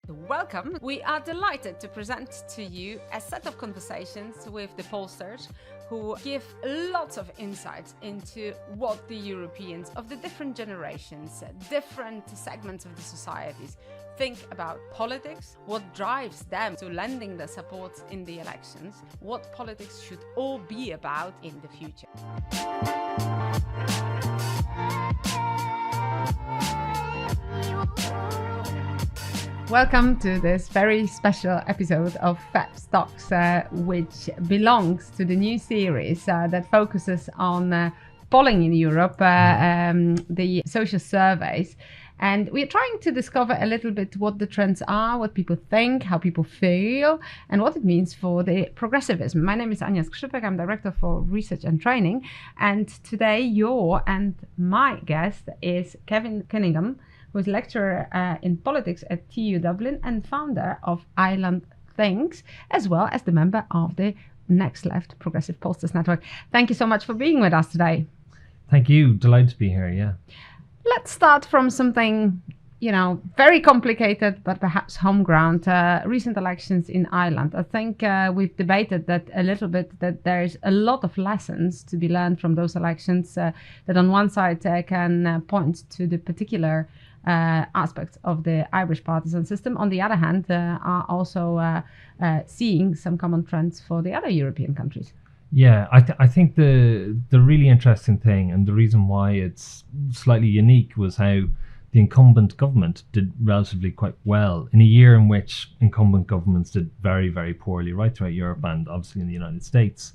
Welcome. We are delighted to present to you a set of conversations with the pollsters who give lots of insights into what the Europeans of the different generations, different segments of the societies think about politics, what drives them to lending their support in the elections, what politics should all be about in the future. Welcome to this very special episode of FEPS Talks, which belongs to the new series that focuses on polling in Europe, the social surveys. And we're trying to discover a little bit what the trends are, what people think, how people feel, and what it means for the progressivism. My name is Ania Skrzypek. I'm Director for Research and Training. And today, your and my guest is Cunningham, who is lecturer in politics at TU Dublin and founder of Ireland Thinks, as well as the member of the Next Left Progressive Pollsters network. Thank you so much for being with us today. Thank you. Delighted to be here, yeah. Let's start from something, very complicated, but perhaps home ground. Recent elections in Ireland. I think we've debated that a little bit, that there's a lot of lessons to be learned from those elections that on one side can point to the particular aspects of the Irish partisan system. On the other hand, are also seeing some common trends for the other European countries. Yeah, I think the really interesting thing and the reason why it's slightly unique was how the incumbent government did relatively quite well in a year in which incumbent governments did very, very poorly right throughout Europe and obviously in the United States.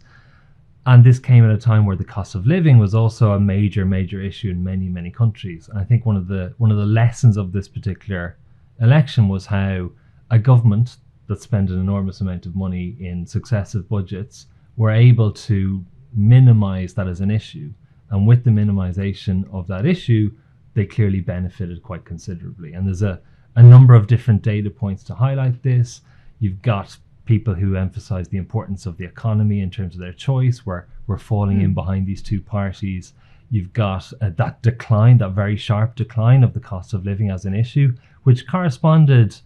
And this came at a time where the cost of living was also a major, major issue in many, many countries. And I think one of the lessons of this particular election was how a government that spent an enormous amount of money in successive budgets were able to minimize that as an issue. And with the minimization of that issue, they clearly benefited quite considerably. And there's a number of different data points to highlight this. You've got people who emphasize the importance of the economy in terms of their choice. We're falling in behind these two parties. You've got that decline, that very sharp decline of the cost of living as an issue, which corresponded,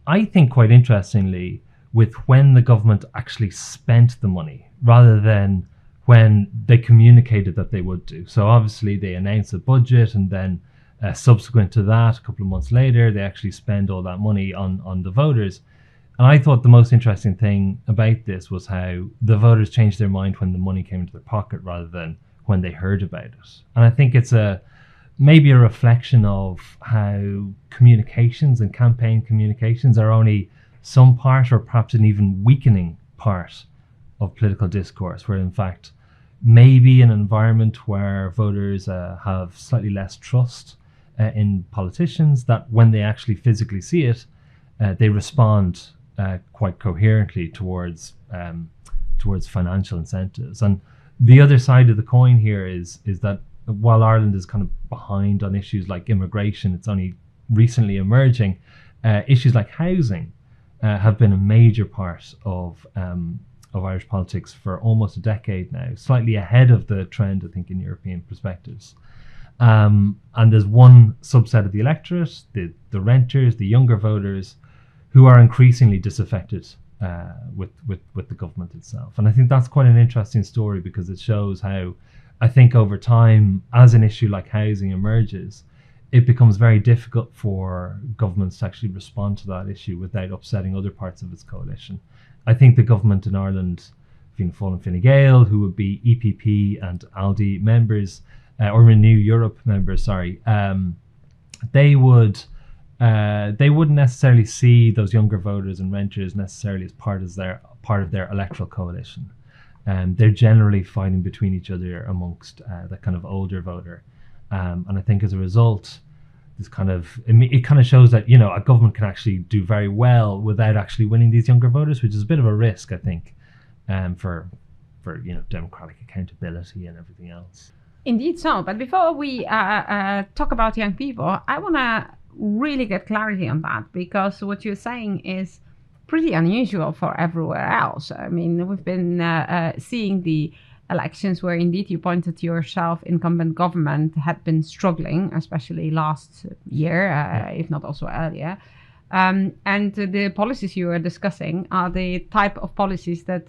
I think quite interestingly, with when the government actually spent the money rather than when they communicated that they would do. So obviously they announced a budget and then subsequent to that, a couple of months later, they actually spend all that money on the voters. And I thought the most interesting thing about this was how the voters changed their mind when the money came into their pocket rather than when they heard about it. And I think it's maybe a reflection of how communications and campaign communications are only some part or perhaps an even weakening part of political discourse, where in fact maybe an environment where voters have slightly less trust in politicians, that when they actually physically see it, they respond quite coherently towards financial incentives. And the other side of the coin here is that while Ireland is kind of behind on issues like immigration, it's only recently emerging, issues like housing have been a major part of Irish politics for almost a decade now, slightly ahead of the trend, I think, in European perspectives. And there's one subset of the electorate, the renters, the younger voters, who are increasingly disaffected with the government itself. And I think that's quite an interesting story because it shows how, I think over time, as an issue like housing emerges, it becomes very difficult for governments to actually respond to that issue without upsetting other parts of its coalition. I think the government in Ireland, Fianna Fáil and Fine Gael, who would be EPP and ALDE members, or Renew Europe members, they wouldn't necessarily see those younger voters and renters necessarily as part of their electoral coalition. They're generally fighting between each other amongst that kind of older voter. And I think as a result, it kind of shows that, a government can actually do very well without actually winning these younger voters, which is a bit of a risk, I think, for democratic accountability and everything else. Indeed so. But before we talk about young people, I want to really get clarity on that, because what you're saying is pretty unusual for everywhere else. I mean, we've been seeing the elections where indeed you pointed to yourself, incumbent government had been struggling, especially last year, if not also earlier. And the policies you are discussing are the type of policies that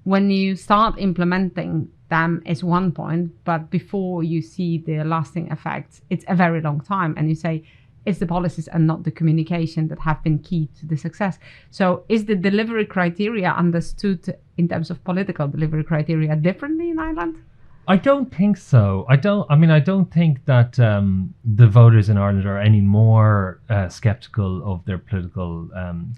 when you start implementing them is one point, but before you see the lasting effects, it's a very long time. And you say it's the policies and not the communication that have been key to the success. So is the delivery criteria understood in terms of political delivery criteria differently in Ireland? I don't think so. I don't think that the voters in Ireland are any more skeptical of their political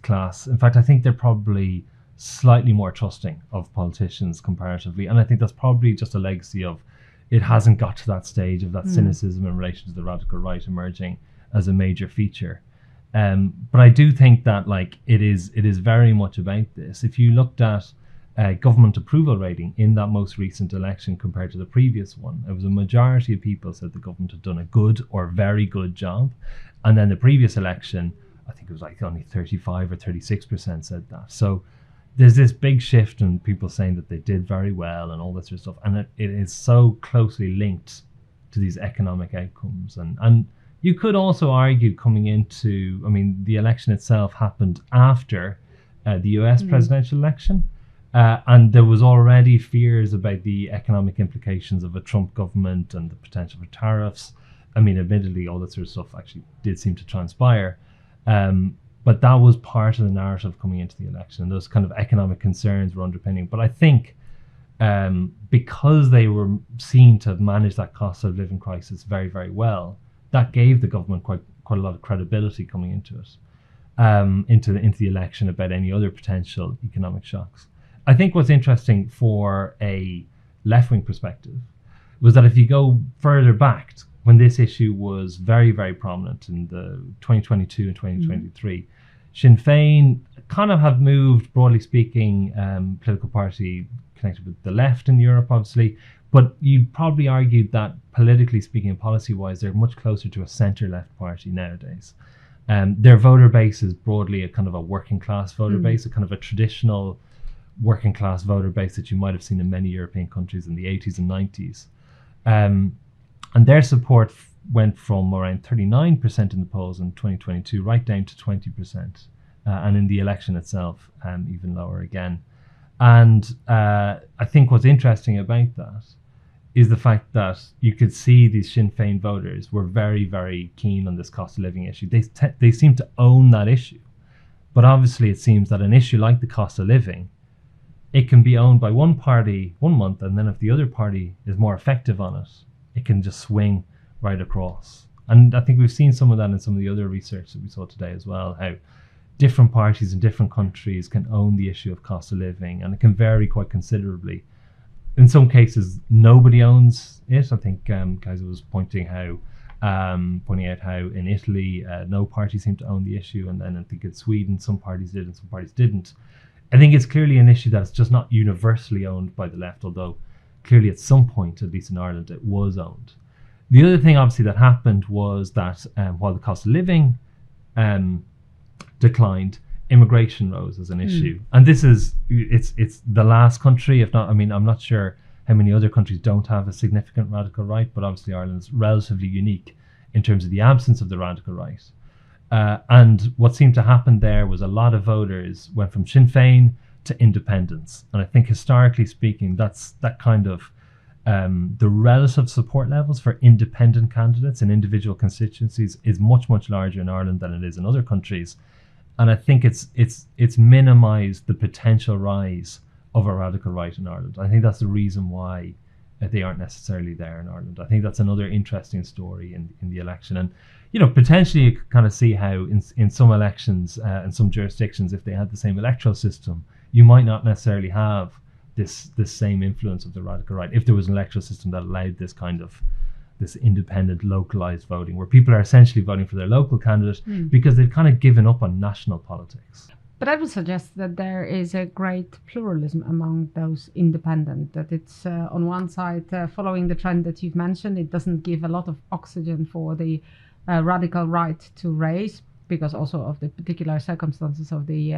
class. In fact, I think they're probably slightly more trusting of politicians comparatively. And I think that's probably just a legacy of it hasn't got to that stage of that cynicism in relation to the radical right emerging as a major feature. But I do think that it is very much about this. If you looked at government approval rating in that most recent election compared to the previous one, it was a majority of people said the government had done a good or very good job. And then the previous election, I think it was only 35 or 36% said that. So there's this big shift in people saying that they did very well and all this sort of stuff. And it is so closely linked to these economic outcomes. And you could also argue coming into, the election itself happened after the US presidential election. And there was already fears about the economic implications of a Trump government and the potential for tariffs. Admittedly, all that sort of stuff actually did seem to transpire. But that was part of the narrative coming into the election. And those kind of economic concerns were underpinning. But I think because they were seen to have managed that cost of living crisis very, very well, that gave the government quite a lot of credibility coming into it, into the election about any other potential economic shocks. I think what's interesting for a left-wing perspective was that if you go further back, when this issue was very, very prominent in the 2022 and 2023, Sinn Féin kind of have moved, broadly speaking, political party connected with the left in Europe, obviously, but you'd probably argue that politically speaking and policy-wise, they're much closer to a centre-left party nowadays. Their voter base is broadly a kind of a working class voter base, a kind of a traditional working class voter base that you might have seen in many European countries in the 80s and 90s. And their support went from around 39% in the polls in 2022 right down to 20%. And in the election itself, even lower again. And I think what's interesting about that is the fact that you could see these Sinn Féin voters were very, very keen on this cost of living issue. They seem to own that issue. But obviously it seems that an issue like the cost of living, it can be owned by one party 1 month, and then if the other party is more effective on it, it can just swing right across. And I think we've seen some of that in some of the other research that we saw today as well, how different parties in different countries can own the issue of cost of living, and it can vary quite considerably. In some cases, nobody owns it. I think Gaza was pointing out how in Italy, no party seemed to own the issue, and then I think in Sweden, some parties did and some parties didn't. I think it's clearly an issue that's just not universally owned by the left, although clearly at some point, at least in Ireland, it was owned. The other thing obviously that happened was that while the cost of living declined, immigration rose as an issue. And this is, it's the last country, if not, I'm not sure how many other countries don't have a significant radical right, but obviously Ireland's relatively unique in terms of the absence of the radical right. And what seemed to happen there was a lot of voters went from Sinn Féin to independents. And I think historically speaking, that's that kind of the relative support levels for independent candidates in individual constituencies is much, much larger in Ireland than it is in other countries. And I think it's minimised the potential rise of a radical right in Ireland. I think that's the reason why they aren't necessarily there in Ireland. I think that's another interesting story in the election. And potentially you could kind of see how in some elections and some jurisdictions, if they had the same electoral system, you might not necessarily have this same influence of the radical right if there was an electoral system that allowed this independent localized voting, where people are essentially voting for their local candidate because they've kind of given up on national politics. But I would suggest that there is a great pluralism among those independent, that it's on one side following the trend that you've mentioned, it doesn't give a lot of oxygen for the radical right to raise, because also of the particular circumstances of the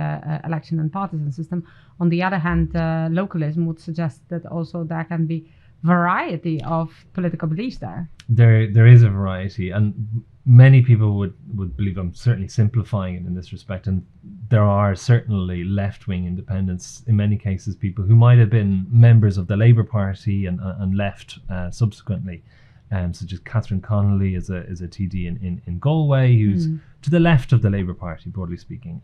election and partisan system. On the other hand, localism would suggest that also there can be variety of political beliefs there. There is a variety, and many people would believe I'm certainly simplifying it in this respect, and there are certainly left-wing independents, in many cases people who might have been members of the Labour Party and left subsequently, such as Catherine Connolly is a TD in Galway, who's to the left of the Labour Party, broadly speaking.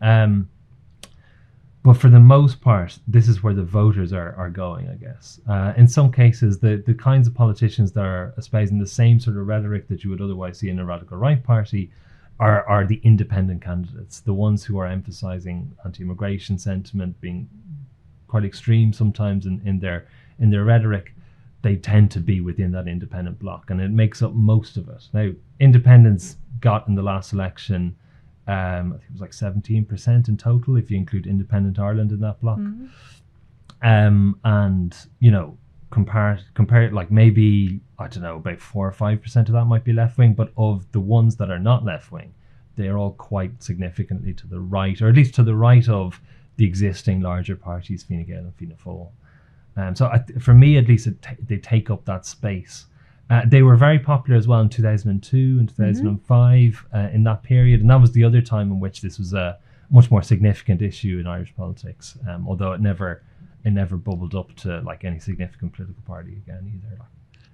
But for the most part, this is where the voters are going, I guess. In some cases, the kinds of politicians that are espousing the same sort of rhetoric that you would otherwise see in a radical right party are the independent candidates, the ones who are emphasizing anti-immigration sentiment, being quite extreme sometimes in their rhetoric. They tend to be within that independent bloc, and it makes up most of it. Now, independents got in the last election, I think it was like 17% in total, if you include Independent Ireland in that block. And, you know, compare it, like maybe, I don't know, about 4 or 5% of that might be left wing, but of the ones that are not left wing, they are all quite significantly to the right, or at least to the right of the existing larger parties, Fine Gael and Fianna Fáil. So for me, at least, they take up that space. They were very popular as well in 2002 and 2005 in that period, and that was the other time in which this was a much more significant issue in Irish politics, although it never bubbled up to like any significant political party again either.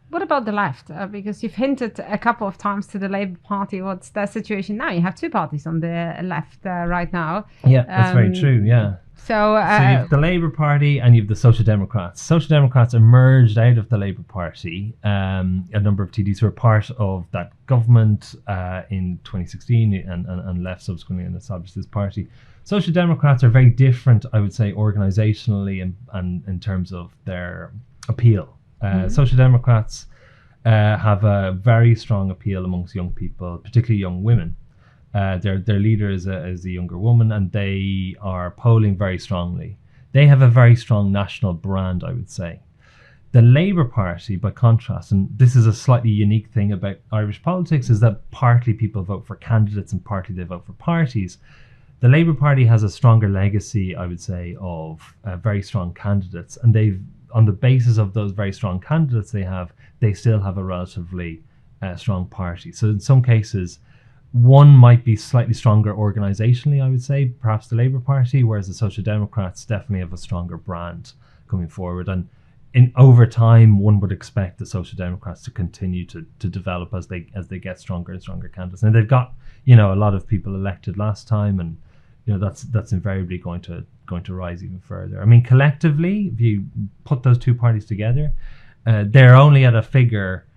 What about the left? Because you've hinted a couple of times to the Labour Party. What's their situation now? You have two parties on the left right now. Yeah, that's very true, yeah. So you have the Labour Party and you have the Social Democrats. Social Democrats emerged out of the Labour Party. A number of TDs who were part of that government in 2016 and left subsequently and established this party. Social Democrats are very different, I would say, organisationally and in terms of their appeal. Social Democrats have a very strong appeal amongst young people, particularly young women. Their leader is a younger woman, and they are polling very strongly. They have a very strong national brand, I would say. The Labour Party, by contrast, and this is a slightly unique thing about Irish politics, is that partly people vote for candidates and partly they vote for parties. The Labour Party has a stronger legacy, I would say, of very strong candidates, and they've, on the basis of those very strong candidates they still have a relatively strong party. So in some cases, one might be slightly stronger organisationally, I would say, perhaps the Labour Party, whereas the Social Democrats definitely have a stronger brand coming forward. And over time, one would expect the Social Democrats to continue to develop as they get stronger and stronger candidates. And they've got, you know, a lot of people elected last time, and you know that's invariably going to rise even further. I mean, collectively, if you put those two parties together, they're only at a figure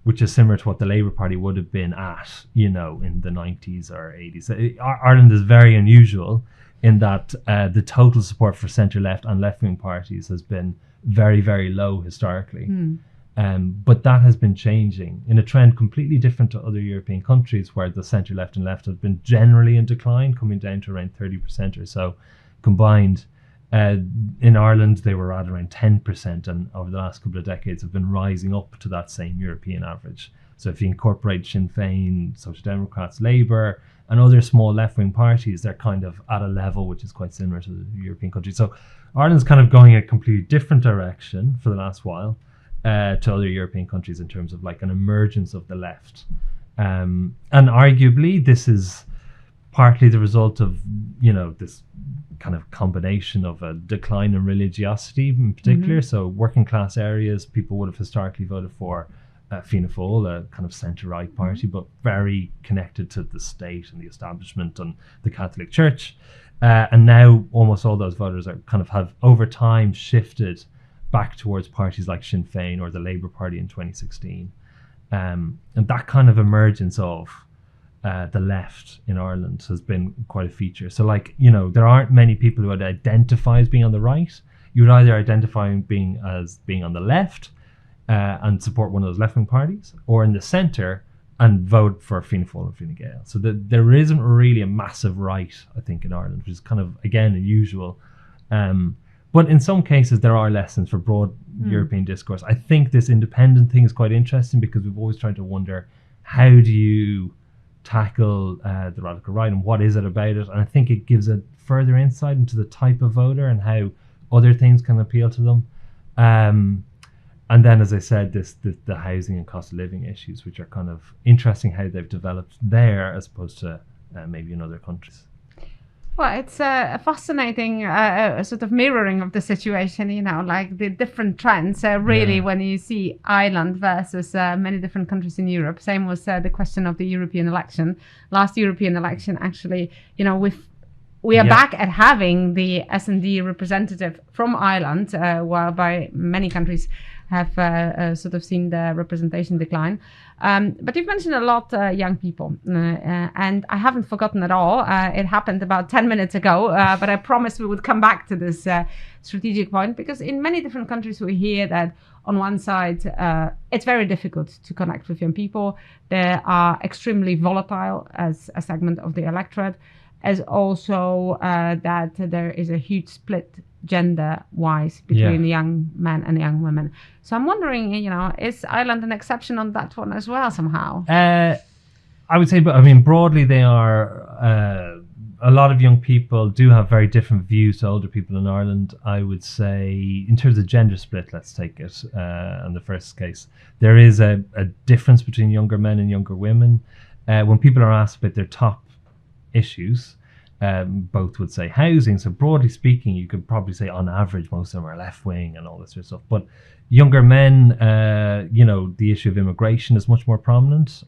which is similar to what the Labour Party would have been at, you know, in the 90s or 80s. Ireland is very unusual in that the total support for centre-left and left-wing parties has been very, very low historically. But that has been changing in a trend completely different to other European countries, where the centre-left and left have been generally in decline, coming down to around 30% or so combined. In Ireland, they were at around 10%, and over the last couple of decades have been rising up to that same European average. So if you incorporate Sinn Féin, Social Democrats, Labour, and other small left-wing parties, they're kind of at a level which is quite similar to the European countries. So Ireland's kind of going a completely different direction for the last while to other European countries in terms of like an emergence of the left. And arguably, this is partly the result of, you know, this kind of combination of a decline in religiosity in particular. So working class areas, people would have historically voted for Fianna Fáil, a kind of centre-right party, but very connected to the state and the establishment and the Catholic Church. And now almost all those voters are kind of have over time shifted back towards parties like Sinn Féin or the Labour Party in 2016. And that kind of emergence of the left in Ireland has been quite a feature. So, like, you know, there aren't many people who would identify as being on the right. You would either identify as being on the left and support one of those left-wing parties, or in the centre and vote for Fianna Fáil and Fine Gael. So there isn't really a massive right, I think, in Ireland, which is kind of, again, unusual. But in some cases, there are lessons for broad European discourse. I think this independent thing is quite interesting because we've always tried to wonder, how do you tackle the radical right and what is it about it? And I think it gives a further insight into the type of voter and how other things can appeal to them. And then, as I said, the housing and cost of living issues, which are kind of interesting how they've developed there as opposed to maybe in other countries. Well, it's a fascinating sort of mirroring of the situation, like the different trends, really, when you see Ireland versus many different countries in Europe. Same was the question of the European election. Last European election, actually, we are back at having the S&D representative from Ireland, while by many countries have sort of seen the representation decline. But you've mentioned a lot young people, and I haven't forgotten at all. It happened about 10 minutes ago, but I promised we would come back to this strategic point, because in many different countries we hear that on one side it's very difficult to connect with young people. They are extremely volatile as a segment of the electorate, as also that there is a huge split gender-wise between young men and young women. So I'm wondering, is Ireland an exception on that one as well somehow? I would say, but I mean, broadly, they are. A lot of young people do have very different views to older people in Ireland. I would say, in terms of gender split, let's take it in the first case, there is a difference between younger men and younger women. When people are asked about their top issues, both would say housing. So broadly speaking, you could probably say on average most of them are left wing and all this sort of stuff. But younger men, the issue of immigration is much more prominent.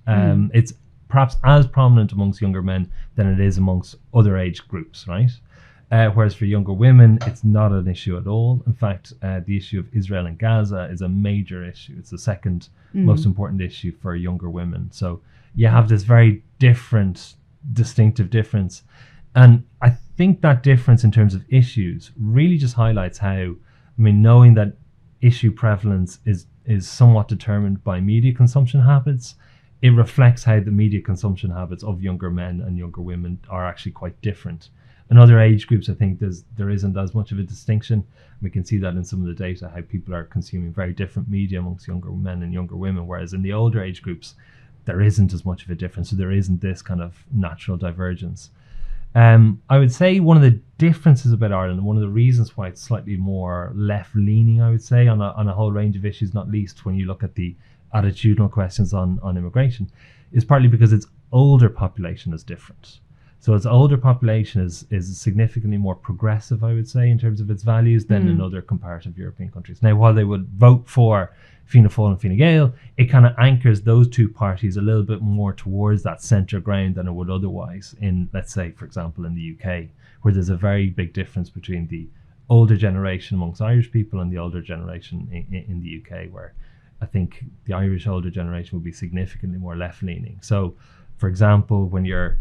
It's perhaps as prominent amongst younger men than it is amongst other age groups, right? Whereas for younger women, it's not an issue at all. In fact, the issue of Israel and Gaza is a major issue. It's the second most important issue for younger women. So you have this very distinctive difference. And I think that difference in terms of issues really just highlights how, knowing that issue prevalence is somewhat determined by media consumption habits, it reflects how the media consumption habits of younger men and younger women are actually quite different. In other age groups, I think there isn't as much of a distinction. We can see that in some of the data, how people are consuming very different media amongst younger men and younger women, whereas in the older age groups, there isn't as much of a difference. So there isn't this kind of natural divergence. I would say one of the differences about Ireland, and one of the reasons why it's slightly more left-leaning, I would say, on a whole range of issues, not least when you look at the attitudinal questions on immigration, is partly because its older population is different. So its older population is significantly more progressive, I would say, in terms of its values than in other comparative European countries. Now, while they would vote for Fianna Fáil and Fine Gael, it kind of anchors those two parties a little bit more towards that centre ground than it would otherwise in, let's say, for example, in the UK, where there's a very big difference between the older generation amongst Irish people and the older generation in the UK, where I think the Irish older generation will be significantly more left-leaning. So, for example, when you're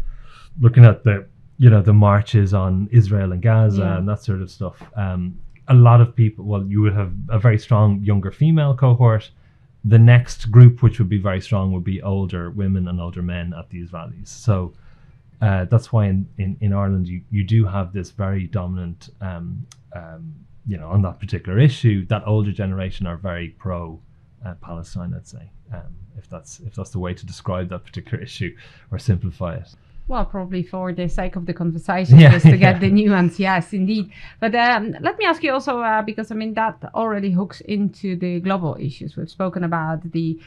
looking at the marches on Israel and Gaza and that sort of stuff, a lot of people, you would have a very strong younger female cohort. The next group, which would be very strong, would be older women and older men at these rallies. So that's why in Ireland, you do have this very dominant, on that particular issue, that older generation are very pro Palestine, I'd say, if that's the way to describe that particular issue or simplify it. Well, probably for the sake of the conversation, just to get the nuance. Yes, indeed. But let me ask you also, because that already hooks into the global issues. We've spoken about the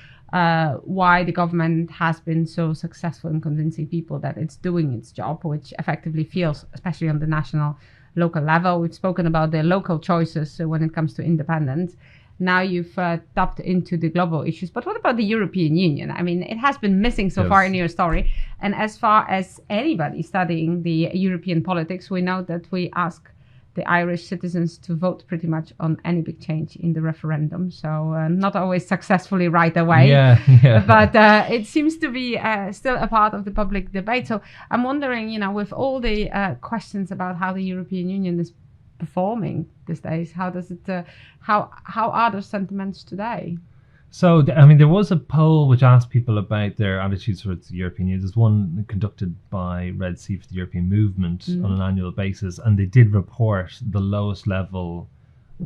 why the government has been so successful in convincing people that it's doing its job, which effectively feels, especially on the national, local level. We've spoken about the local choices when it comes to independence. Now you've tapped into the global issues, but what about the European Union? It has been missing so far in your story. And as far as anybody studying the European politics, we know that we ask the Irish citizens to vote pretty much on any big change in the referendum. So not always successfully right away, but it seems to be still a part of the public debate. So I'm wondering, with all the questions about how the European Union is performing these days, how does it how are those sentiments today? So there was a poll which asked people about their attitudes towards the European Union. There's one conducted by Red Sea for the European Movement on an annual basis, and they did report the lowest level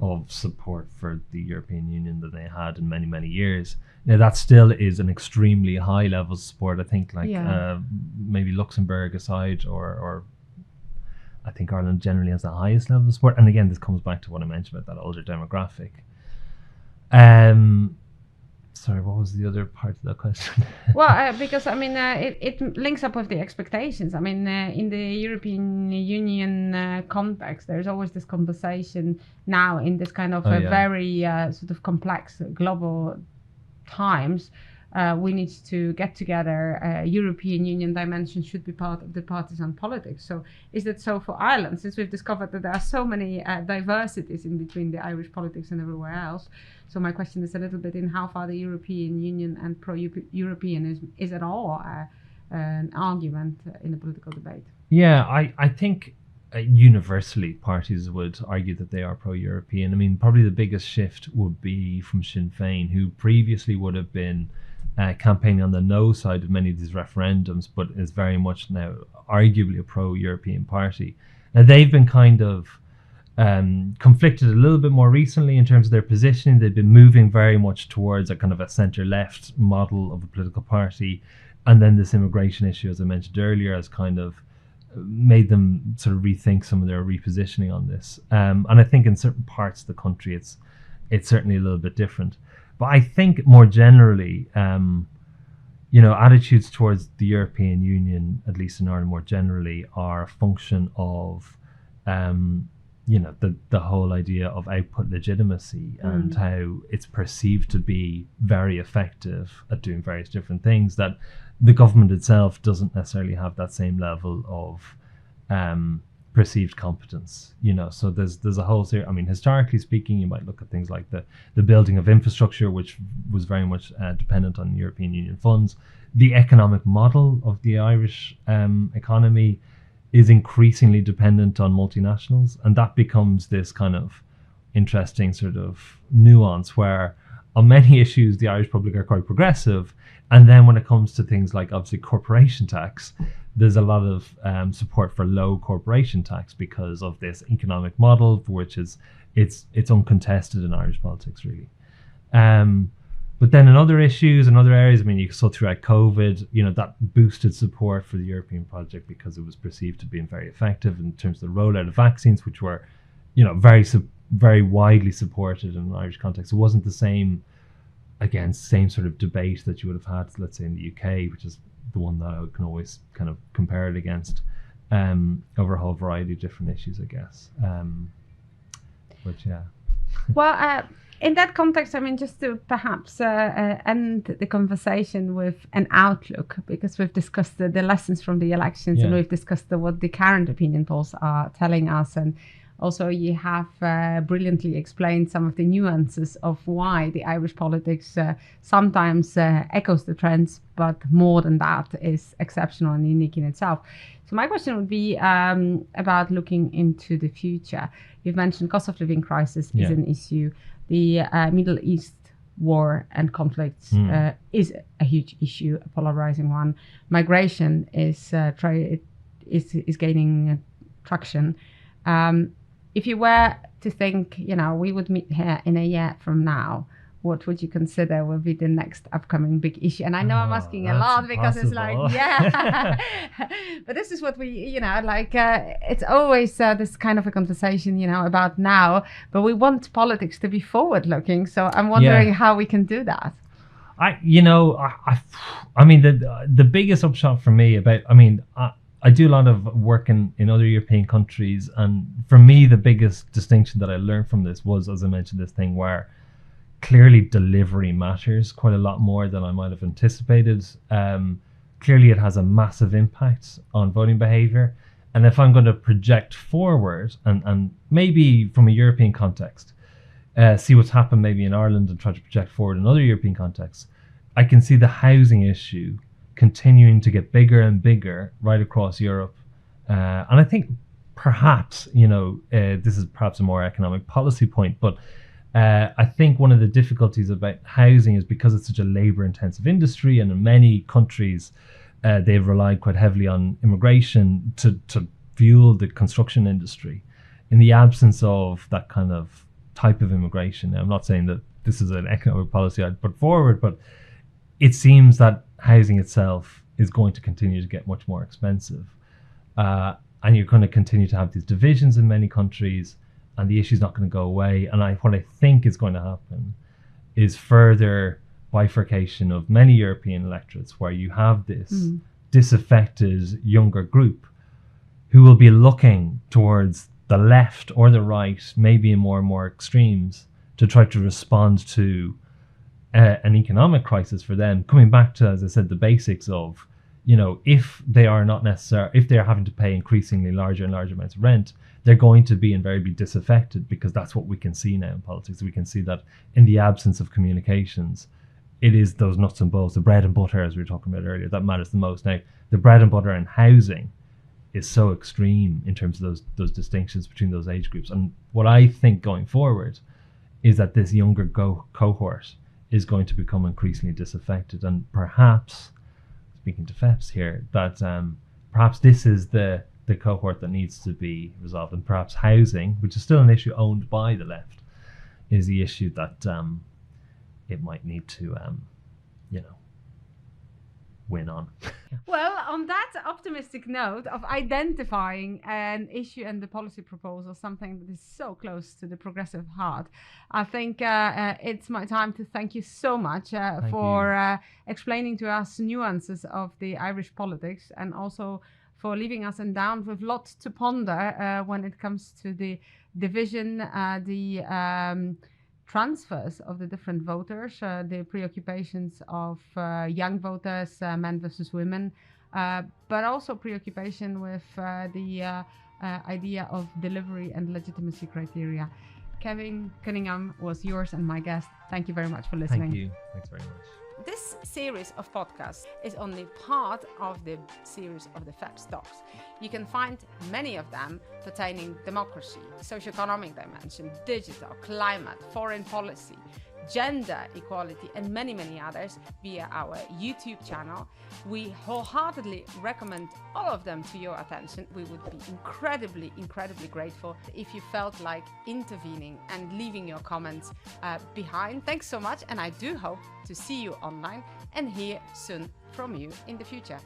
of support for the European Union that they had in many years. Now that still is an extremely high level of support. I think maybe Luxembourg aside, or I think Ireland generally has the highest level of support. And again, this comes back to what I mentioned about that older demographic. Sorry, what was the other part of that question? Well, because I mean, it links up with the expectations. I mean, in the European Union context, there's always this conversation now in this kind of very sort of complex global times. We need to get together. European Union dimension should be part of the partisan politics. So is that so for Ireland? Since we've discovered that there are so many diversities in between the Irish politics and everywhere else. So my question is a little bit in how far the European Union and pro-Europeanism is at all an argument in the political debate. Yeah, I think universally parties would argue that they are pro-European. I mean, probably the biggest shift would be from Sinn Féin, who previously would have been campaigning on the no side of many of these referendums, but is very much now arguably a pro-European party. Now, they've been kind of conflicted a little bit more recently in terms of their positioning. They've been moving very much towards a kind of a centre-left model of a political party. And then this immigration issue, as I mentioned earlier, has kind of made them sort of rethink some of their repositioning on this. And I think in certain parts of the country, it's certainly a little bit different. But I think more generally, attitudes towards the European Union, at least in Ireland more generally, are a function of, the whole idea of output legitimacy and how it's perceived to be very effective at doing various different things, that the government itself doesn't necessarily have that same level of perceived competence, so there's a whole series. I mean, historically speaking, you might look at things like the building of infrastructure, which was very much dependent on European Union funds. The economic model of the Irish economy is increasingly dependent on multinationals, and that becomes this kind of interesting sort of nuance where on many issues the Irish public are quite progressive, and then when it comes to things like obviously corporation tax, there's a lot of support for low corporation tax because of this economic model, which is it's uncontested in Irish politics, really. But then in other issues and other areas, I mean, you saw throughout COVID, that boosted support for the European project because it was perceived to be very effective in terms of the rollout of vaccines, which were, very widely supported in an Irish context. It wasn't the same sort of debate that you would have had, let's say, in the UK, which is the one that I can always kind of compare it against over a whole variety of different issues, I guess. But yeah. Well, in that context, I mean, just to perhaps end the conversation with an outlook, because we've discussed the lessons from the elections and we've discussed what the current opinion polls are telling us. And also you have brilliantly explained some of the nuances of why the Irish politics sometimes echoes the trends, but more than that is exceptional and unique in itself. So my question would be about looking into the future. You've mentioned cost of living crisis is an issue. The Middle East war and conflicts is a huge issue, a polarizing one. Migration is gaining traction. If you were to think, we would meet here in a year from now, what would you consider will be the next upcoming big issue? And I know I'm asking a lot because it's like, but this is what we, it's always this kind of a conversation, about now, but we want politics to be forward looking. So I'm wondering how we can do that. I mean, the biggest upshot for me I do a lot of work in other European countries, and for me the biggest distinction that I learned from this was, as I mentioned, this thing where clearly delivery matters quite a lot more than I might have anticipated. Clearly it has a massive impact on voting behaviour, and if I'm going to project forward and maybe from a European context, see what's happened maybe in Ireland and try to project forward in other European contexts, I can see the housing issue continuing to get bigger and bigger right across Europe. And I think perhaps, this is perhaps a more economic policy point, but I think one of the difficulties about housing is because it's such a labour-intensive industry, and in many countries they've relied quite heavily on immigration to fuel the construction industry. In the absence of that kind of type of immigration, now, I'm not saying that this is an economic policy I'd put forward, but it seems that housing itself is going to continue to get much more expensive. And you're going to continue to have these divisions in many countries, and the issue is not going to go away. And what I think is going to happen is further bifurcation of many European electorates, where you have this disaffected younger group who will be looking towards the left or the right, maybe in more and more extremes, to try to respond to an economic crisis for them. Coming back to, as I said, the basics of, if they are if they're having to pay increasingly larger and larger amounts of rent, they're going to be invariably disaffected, because that's what we can see now in politics. We can see that in the absence of communications, it is those nuts and bolts, the bread and butter, as we were talking about earlier, that matters the most. Now, the bread and butter in housing is so extreme in terms of those distinctions between those age groups. And what I think going forward is that this younger cohort is going to become increasingly disaffected. And perhaps, speaking to FEPS here, that perhaps this is the cohort that needs to be resolved. And perhaps housing, which is still an issue owned by the left, is the issue that it might need to, win on. Well, on that optimistic note of identifying an issue and the policy proposal, something that is so close to the progressive heart, I think it's my time to thank you so much for explaining to us nuances of the Irish politics, and also for leaving us endowed with lots to ponder when it comes to the division, the transfers of the different voters, the preoccupations of young voters, men versus women, but also preoccupation with the idea of delivery and legitimacy criteria. Kevin Cunningham was yours and my guest. Thank you very much for listening. Thank you. Thanks very much. This series of podcasts is only part of the series of the FEPS Talks. You can find many of them pertaining democracy, socioeconomic dimension, digital, climate, foreign policy, gender equality, and many, many others via our YouTube channel. We wholeheartedly recommend all of them to your attention. We would be incredibly, incredibly grateful if you felt like intervening and leaving your comments behind. Thanks so much, and I do hope to see you online and hear soon from you in the future.